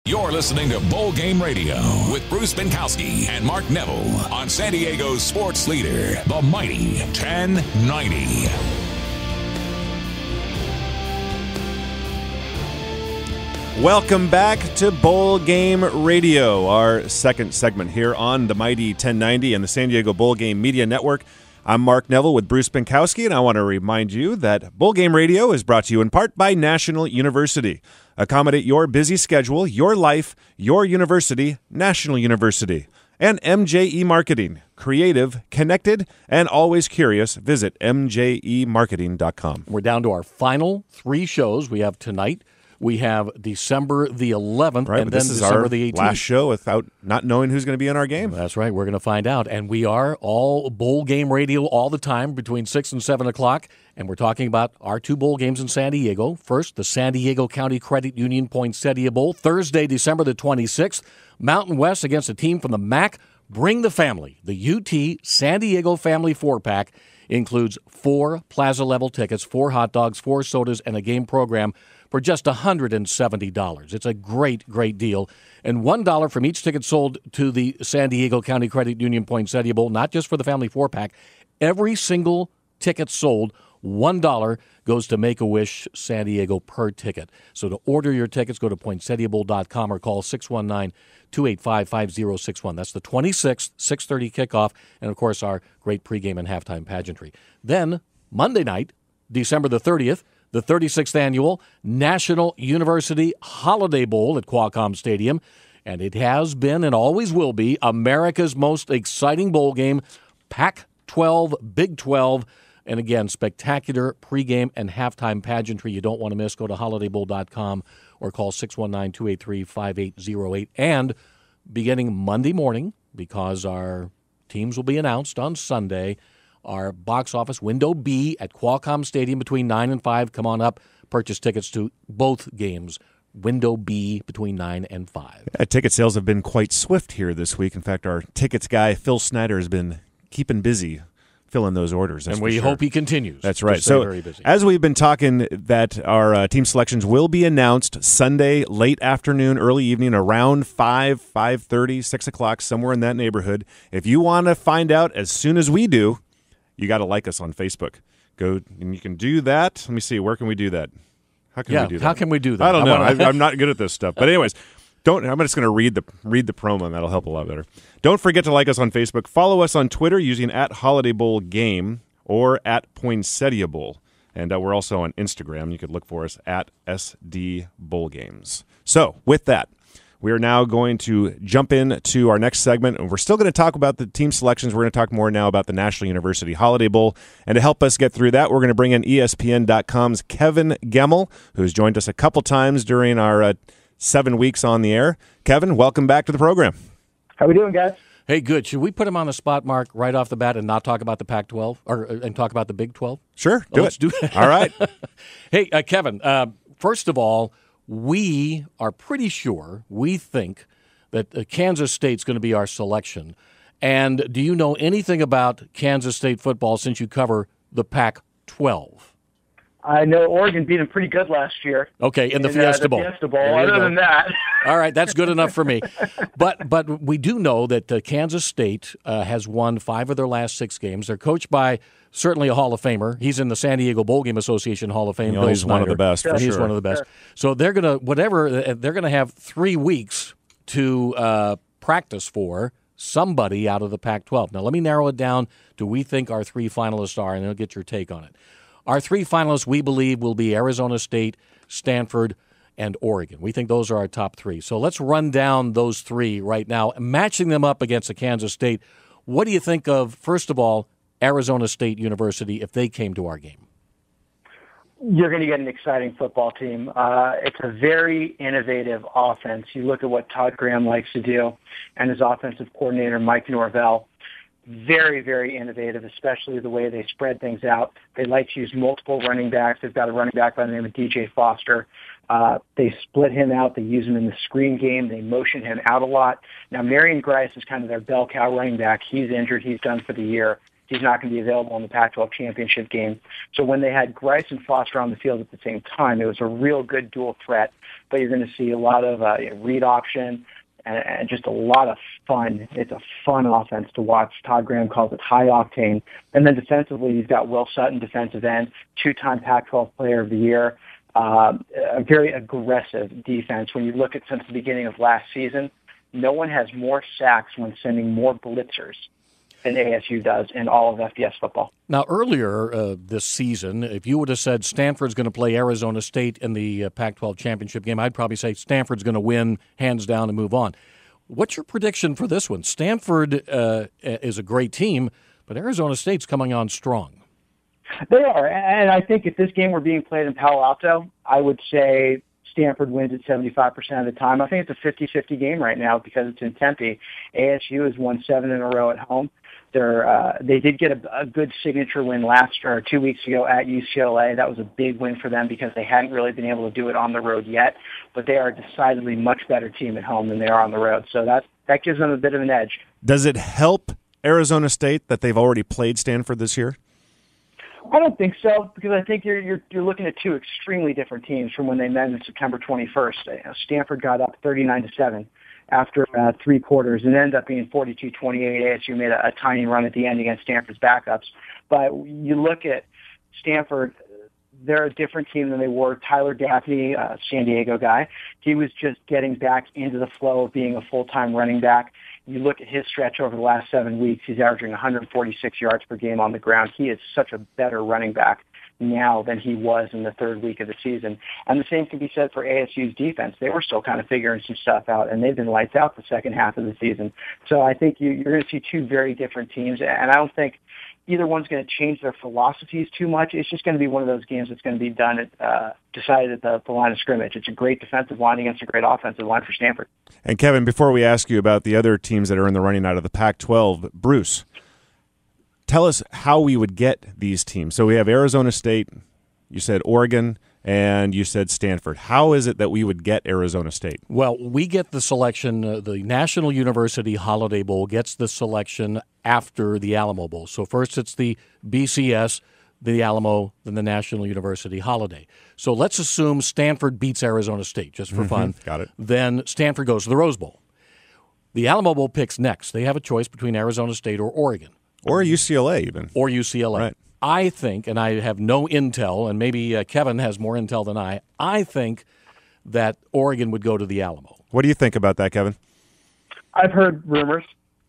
You're listening to Bowl Game Radio with Bruce Binkowski and Mark Neville on San Diego's sports leader, the mighty 1090. Welcome back to Bowl Game Radio, our second segment here on the mighty 1090 and the San Diego Bowl Game Media Network. I'm Mark Neville with Bruce Binkowski, and I want to remind you that Bowl Game Radio is brought to you in part by National University. Accommodate your busy schedule, your life, your university, National University. And MJE Marketing. Creative, connected, and always curious. Visit mjemarketing.com. We're down to our final three shows. We have tonight. We have December the 11th, right, and then this is December our the 18th. Last show without not knowing who's going to be in our game. That's right. We're going to find out. And we are all Bowl Game Radio all the time between 6 and 7 o'clock. And we're talking about our two bowl games in San Diego. First, the San Diego County Credit Union Poinsettia Bowl, Thursday, December the 26th. Mountain West against a team from the MAC. Bring the family. The UT San Diego Family 4-pack includes 4 plaza-level tickets, 4 hot dogs, 4 sodas, and a game program for just $170. It's a great, great deal. And $1 from each ticket sold to the San Diego County Credit Union Poinsettia Bowl, not just for the Family 4-pack. Every single ticket sold, $1 goes to Make-A-Wish San Diego per ticket. So to order your tickets, go to poinsettiabowl.com or call 619-285-5061. That's the 26th, 6:30 kickoff, and, of course, our great pregame and halftime pageantry. Then, Monday night, December the 30th, the 36th Annual National University Holiday Bowl at Qualcomm Stadium. And it has been and always will be America's most exciting bowl game, Pac-12, Big 12, and again, spectacular pregame and halftime pageantry you don't want to miss. Go to holidaybowl.com or call 619-283-5808. And beginning Monday morning, because our teams will be announced on Sunday, our box office, Window B at Qualcomm Stadium between 9 and 5. Come on up. Purchase tickets to both games. Window B between 9 and 5. Ticket sales have been quite swift here this week. In fact, our tickets guy, Phil Snyder, has been keeping busy filling those orders. And we hope he continues. That's right. So very busy. As we've been talking, that our team selections will be announced Sunday, late afternoon, early evening, around 5:30, 6 o'clock, somewhere in that neighborhood. If you want to find out as soon as we do, you got to like us on Facebook. Go, and you can do that. Let me see. Where can we do that? How can we do that? How can we do that? I don't know. I'm not good at this stuff. But anyways, I'm just going to read the promo, and that'll help a lot better. Don't forget to like us on Facebook. Follow us on Twitter using @HolidayBowlGame or @PoinsettiaBowl. And we're also on Instagram. You could look for us @SDBowlGames. So with that, we are now going to jump into our next segment, and we're still going to talk about the team selections. We're going to talk more now about the National University Holiday Bowl. And to help us get through that, we're going to bring in ESPN.com's Kevin Gemmel, who's joined us a couple times during our 7 weeks on the air. Kevin, welcome back to the program. How we doing, guys? Hey, good. Should we put him on the spot, Mark, right off the bat and not talk about the Pac-12 and talk about the Big 12? Sure, Let's do that. All right. Hey, Kevin, first of all, we are pretty sure, we think, that Kansas State's going to be our selection. And do you know anything about Kansas State football since you cover the Pac-12? I know Oregon beat them pretty good last year. Okay, in the Fiesta Bowl. Fiesta Bowl. Other than that. All right, that's good enough for me. But we do know that Kansas State has won 5 of their last 6 games. They're coached by certainly a Hall of Famer. He's in the San Diego Bowl Game Association Hall of Fame. You know, he's one of the best. For He's sure. one of the best. So they're gonna have 3 weeks to practice for somebody out of the Pac-12. Now let me narrow it down to we think our 3 finalists are, and I'll get your take on it. Our 3 finalists, we believe, will be Arizona State, Stanford, and Oregon. We think those are our top 3. So let's run down those 3 right now, matching them up against the Kansas State. What do you think of, first of all, Arizona State University if they came to our game? You're going to get an exciting football team. It's a very innovative offense. You look at what Todd Graham likes to do and his offensive coordinator, Mike Norvell. Very, very innovative, especially the way they spread things out. They like to use multiple running backs. They've got a running back by the name of DJ Foster. They split him out. They use him in the screen game. They motion him out a lot. Now, Marion Grice is kind of their bell cow running back. He's injured. He's done for the year. he's not going to be available in the Pac-12 championship game. So when they had Grice and Foster on the field at the same time, it was a real good dual threat. But you're going to see a lot of read option and just a lot of fun. It's a fun offense to watch. Todd Graham calls it high octane. And then defensively, you've got Will Sutton, defensive end, 2-time Pac-12 Player of the Year. A very aggressive defense. When you look at since the beginning of last season, no one has more sacks when sending more blitzers than ASU does in all of FBS football. Now, earlier this season, if you would have said Stanford's going to play Arizona State in the Pac-12 championship game, I'd probably say Stanford's going to win hands down and move on. What's your prediction for this one? Stanford is a great team, but Arizona State's coming on strong. They are, and I think if this game were being played in Palo Alto, I would say Stanford wins it 75% of the time. I think it's a 50-50 game right now because it's in Tempe. ASU has won 7 in a row at home. They did get a good signature win 2 weeks ago at UCLA. That was a big win for them because they hadn't really been able to do it on the road yet. But they are a decidedly much better team at home than they are on the road. So that gives them a bit of an edge. Does it help Arizona State that they've already played Stanford this year? I don't think so, because I think you're looking at two extremely different teams from when they met on September 21st. Stanford got up 39-7 after 3 quarters and ended up being 42-28. ASU made a tiny run at the end against Stanford's backups. But you look at Stanford, they're a different team than they were. Tyler Gaffney, San Diego guy, he was just getting back into the flow of being a full-time running back. You look at his stretch over the last 7 weeks, he's averaging 146 yards per game on the ground. He is such a better running back now than he was in the 3rd week of the season. And the same can be said for ASU's defense. They were still kind of figuring some stuff out, and they've been lights out the second half of the season. So I think you're going to see two very different teams, and I don't think either one's going to change their philosophies too much. It's just going to be one of those games that's going to be decided at the line of scrimmage. It's a great defensive line against a great offensive line for Stanford. And Kevin, before we ask you about the other teams that are in the running out of the Pac-12, Bruce, tell us how we would get these teams. So we have Arizona State, you said Oregon, and you said Stanford. How is it that we would get Arizona State? Well, we get the selection, the National University Holiday Bowl gets the selection after the Alamo Bowl. So first it's the BCS, the Alamo, then the National University Holiday. So let's assume Stanford beats Arizona State, just for fun. Got it. Then Stanford goes to the Rose Bowl. The Alamo Bowl picks next. They have a choice between Arizona State or Oregon. Or UCLA even. Or UCLA. Right. I think, and I have no intel, and maybe Kevin has more intel than I think that Oregon would go to the Alamo. What do you think about that, Kevin? I've heard rumors.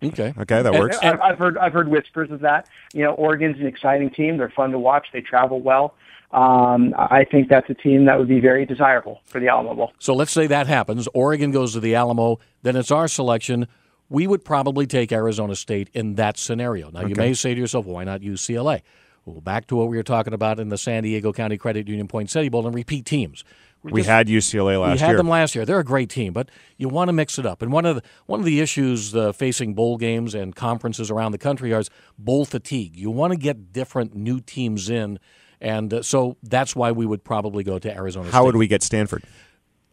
Okay, that works. I've heard whispers of that. Oregon's an exciting team. They're fun to watch. They travel well. I think that's a team that would be very desirable for the Alamo Bowl. So let's say that happens. Oregon goes to the Alamo. Then it's our selection. We would probably take Arizona State in that scenario. Now, you may say to yourself, well, why not UCLA? Well, back to what we were talking about in the San Diego County Credit Union Poinsettia Bowl and repeat teams. We had UCLA last year. We had them last year. They're a great team, but you want to mix it up. And one of the issues facing bowl games and conferences around the country is bowl fatigue. You want to get different new teams in, and so that's why we would probably go to Arizona State. How would we get Stanford?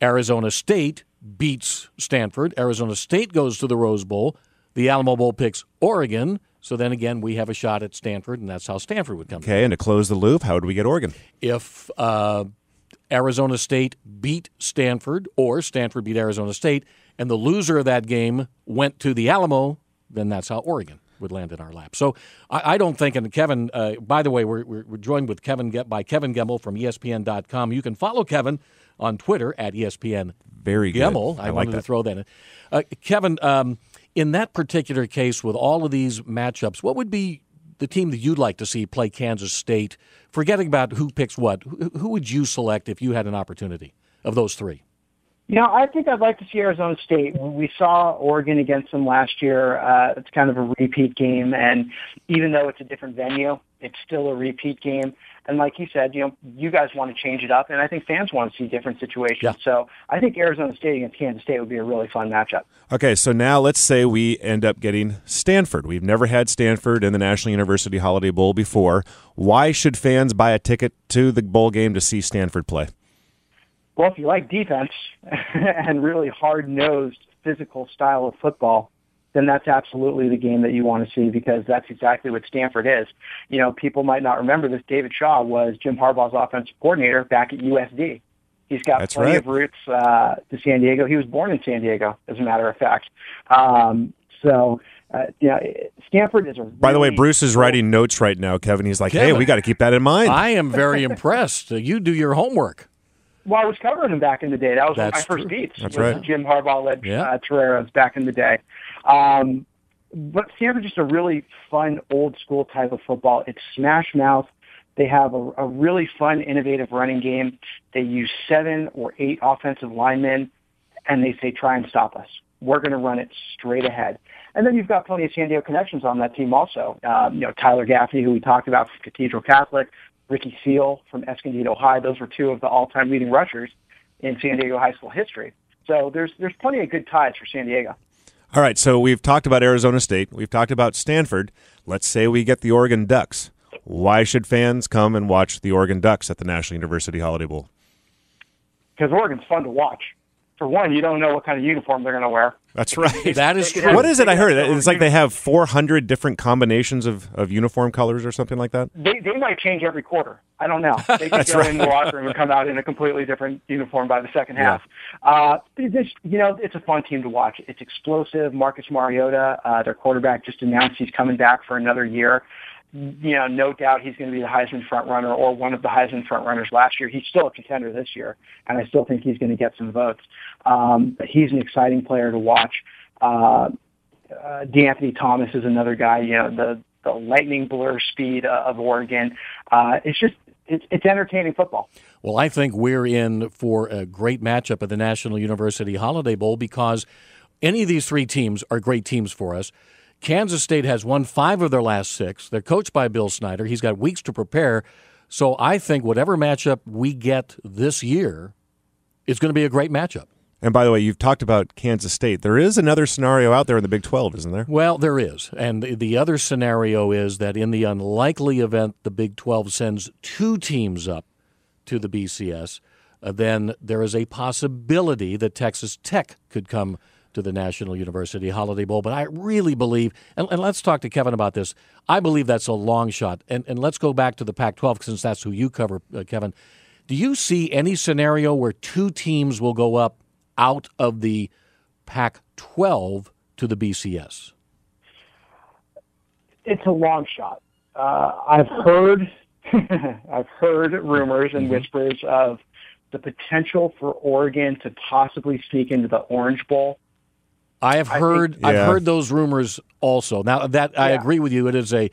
Arizona State beats Stanford. Arizona State goes to the Rose Bowl. The Alamo Bowl picks Oregon. So then again, we have a shot at Stanford, and that's how Stanford would come. Okay, and to close the loop, how would we get Oregon? If Arizona State beat Stanford or Stanford beat Arizona State, and the loser of that game went to the Alamo, then that's how Oregon would land in our lap. So I don't think, and Kevin, by the way, we're joined with Kevin Gemmel from ESPN.com. You can follow Kevin on Twitter at ESPN. Very good. Gemmel. I wanted to throw that in. Kevin, in that particular case, with all of these matchups, what would be the team that you'd like to see play Kansas State? Forgetting about who picks what, who would you select if you had an opportunity of those three? I think I'd like to see Arizona State. We saw Oregon against them last year. It's kind of a repeat game, and even though it's a different venue, it's still a repeat game. And like you said, you guys want to change it up, and I think fans want to see different situations. Yeah. So I think Arizona State against Kansas State would be a really fun matchup. Okay, so now let's say we end up getting Stanford. We've never had Stanford in the National University Holiday Bowl before. Why should fans buy a ticket to the bowl game to see Stanford play? Well, if you like defense and really hard-nosed physical style of football, then that's absolutely the game that you want to see, because that's exactly what Stanford is. People might not remember this. David Shaw was Jim Harbaugh's offensive coordinator back at USD. He's got plenty of roots to San Diego. He was born in San Diego, as a matter of fact. Stanford is a By the way, Bruce is writing notes right now, Kevin. He's like, Kevin, hey, we got to keep that in mind. I am very impressed. You do your homework. Well, I was covering him back in the day. That was one of my first beats. That's right. Jim Harbaugh-led Toreros back in the day. But Stanford's just a really fun, old-school type of football. It's smash mouth. They have a really fun, innovative running game. They use 7 or 8 offensive linemen, and they say, try and stop us. We're going to run it straight ahead. And then you've got plenty of San Diego connections on that team also. Tyler Gaffney, who we talked about from Cathedral Catholic, Ricky Seal from Escondido High. Those were 2 of the all-time leading rushers in San Diego high school history. So there's plenty of good ties for San Diego. All right, so we've talked about Arizona State. We've talked about Stanford. Let's say we get the Oregon Ducks. Why should fans come and watch the Oregon Ducks at the National University Holiday Bowl? Because Oregon's fun to watch. For one, you don't know what kind of uniform they're going to wear. That's right. That is true. What is it? I heard it's like they have 400 different combinations of uniform colors or something like that. They might change every quarter. I don't know. They could go in the locker room and come out in a completely different uniform by the second half. It's a fun team to watch. It's explosive. Marcus Mariota, their quarterback, just announced he's coming back for another year. No doubt he's going to be the Heisman front runner, or one of the Heisman front runners last year. He's still a contender this year, and I still think he's going to get some votes. But he's an exciting player to watch. D'Anthony Thomas is another guy. The lightning blur speed of Oregon. It's entertaining football. Well, I think we're in for a great matchup at the National University Holiday Bowl, because any of these 3 teams are great teams for us. Kansas State has won 5 of their last 6. They're coached by Bill Snyder. He's got weeks to prepare. So I think whatever matchup we get this year is going to be a great matchup. And by the way, you've talked about Kansas State. There is another scenario out there in the Big 12, isn't there? Well, there is. And the other scenario is that in the unlikely event the Big 12 sends 2 teams up to the BCS, then there is a possibility that Texas Tech could come to the National University Holiday Bowl. But I really believe, and let's talk to Kevin about this, I believe that's a long shot. And let's go back to the Pac-12, since that's who you cover, Kevin. Do you see any scenario where 2 teams will go up out of the Pac-12 to the BCS? It's a long shot. I've heard rumors and whispers of the potential for Oregon to possibly sneak into the Orange Bowl. I've heard those rumors also. Now, that I agree with you, it is a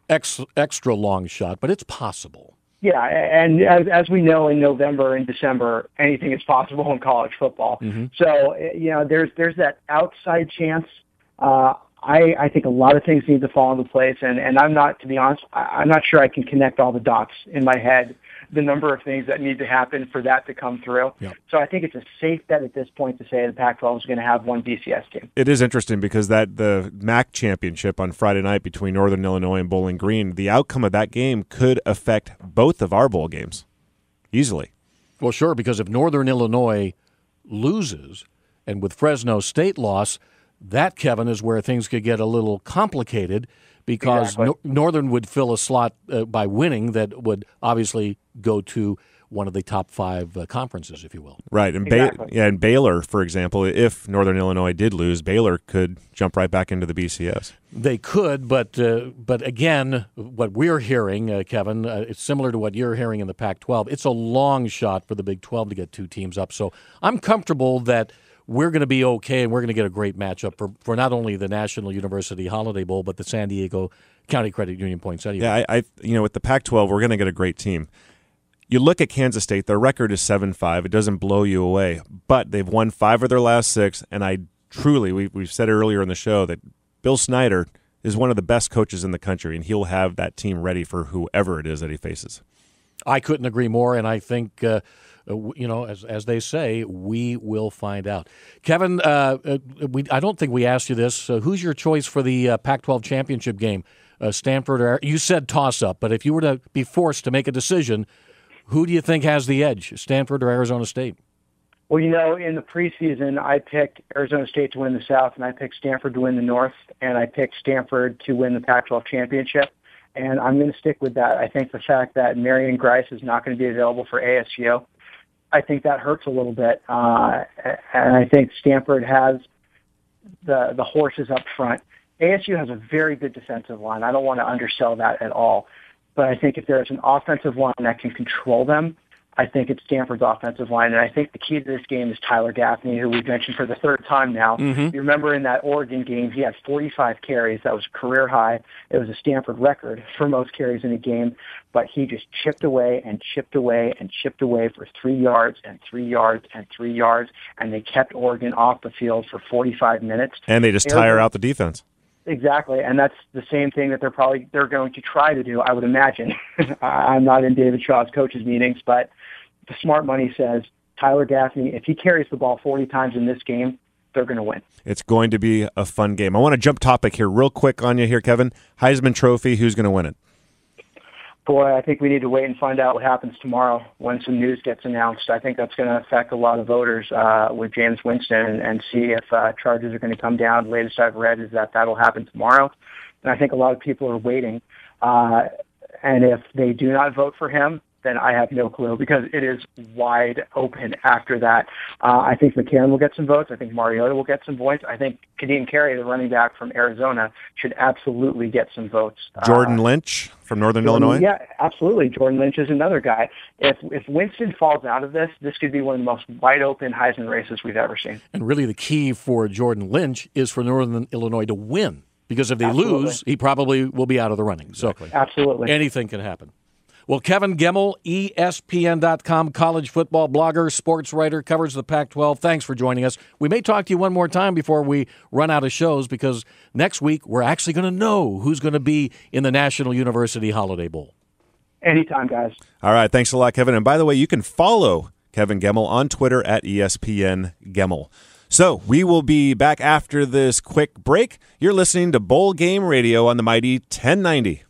extra long shot, but it's possible. Yeah, and as we know, in November and December, anything is possible in college football. Mm-hmm. So, there's that outside chance. I think a lot of things need to fall into place, and I'm not, to be honest, I'm not sure I can connect all the dots in my head, the number of things that need to happen for that to come through. Yep. So I think it's a safe bet at this point to say the Pac-12 is going to have one BCS team. It is interesting because the MAC championship on Friday night between Northern Illinois and Bowling Green, the outcome of that game could affect both of our bowl games easily. Well, sure, because if Northern Illinois loses, and with Fresno State loss, that, Kevin, is where things could get a little complicated, because exactly. Northern would fill a slot by winning that would obviously go to one of the top 5 conferences, if you will. Right, and exactly. And Baylor, for example, if Northern Illinois did lose, Baylor could jump right back into the BCS. They could, but again, what we're hearing, Kevin, it's similar to what you're hearing in the Pac-12. It's a long shot for the Big 12 to get 2 teams up. So I'm comfortable that we're going to be okay, and we're going to get a great matchup for not only the National University Holiday Bowl, but the San Diego County Credit Union Poinsettia Bowl. Yeah, I with the Pac-12, we're going to get a great team. You look at Kansas State, their record is 7-5. It doesn't blow you away, but they've won 5 of their last 6, and I truly, we've said earlier in the show that Bill Snyder is one of the best coaches in the country, and he'll have that team ready for whoever it is that he faces. I couldn't agree more, and I think as they say, we will find out. Kevin, I don't think we asked you this. Who's your choice for the Pac-12 championship game? Stanford or you said toss-up, but if you were to be forced to make a decision, who do you think has the edge, Stanford or Arizona State? Well, in the preseason, I picked Arizona State to win the South, and I picked Stanford to win the North, and I picked Stanford to win the Pac-12 championship. And I'm going to stick with that. I think the fact that Marion Grice is not going to be available for ASU, I think that hurts a little bit. And I think Stanford has the horses up front. ASU has a very good defensive line. I don't want to undersell that at all. But I think if there's an offensive line that can control them, I think it's Stanford's offensive line. And I think the key to this game is Tyler Gaffney, who we've mentioned for the third time now. Mm-hmm. You remember in that Oregon game, he had 45 carries. That was a career high. It was a Stanford record for most carries in a game. But he just chipped away and chipped away and chipped away for 3 yards and 3 yards and 3 yards. And they kept Oregon off the field for 45 minutes. And they just tire out the defense. Exactly, and that's the same thing that they're going to try to do, I would imagine. I'm not in David Shaw's coaches' meetings, but the smart money says Tyler Gaffney, if he carries the ball 40 times in this game, they're going to win. It's going to be a fun game. I want to jump topic here real quick on you here, Kevin. Heisman Trophy, who's going to win it? Boy, I think we need to wait and find out what happens tomorrow when some news gets announced. I think that's going to affect a lot of voters with James Winston and see if charges are going to come down. The latest I've read is that that'll happen tomorrow. And I think a lot of people are waiting. And if they do not vote for him, then I have no clue because it is wide open after that. I think McCarron will get some votes. I think Mariota will get some votes. I think Kadeem Carey, the running back from Arizona, should absolutely get some votes. Jordan Lynch from Northern Illinois? Yeah, absolutely. Jordan Lynch is another guy. If Winston falls out of this could be one of the most wide open Heisman races we've ever seen. And really the key for Jordan Lynch is for Northern Illinois to win because if they lose, he probably will be out of the running. Exactly. So absolutely. Anything can happen. Well, Kevin Gemmel, ESPN.com college football blogger, sports writer, covers the Pac-12. Thanks for joining us. We may talk to you one more time before we run out of shows because next week we're actually going to know who's going to be in the National University Holiday Bowl. Anytime, guys. All right. Thanks a lot, Kevin. And by the way, you can follow Kevin Gemmel on Twitter at ESPN Gemmel. So we will be back after this quick break. You're listening to Bowl Game Radio on the Mighty 1090.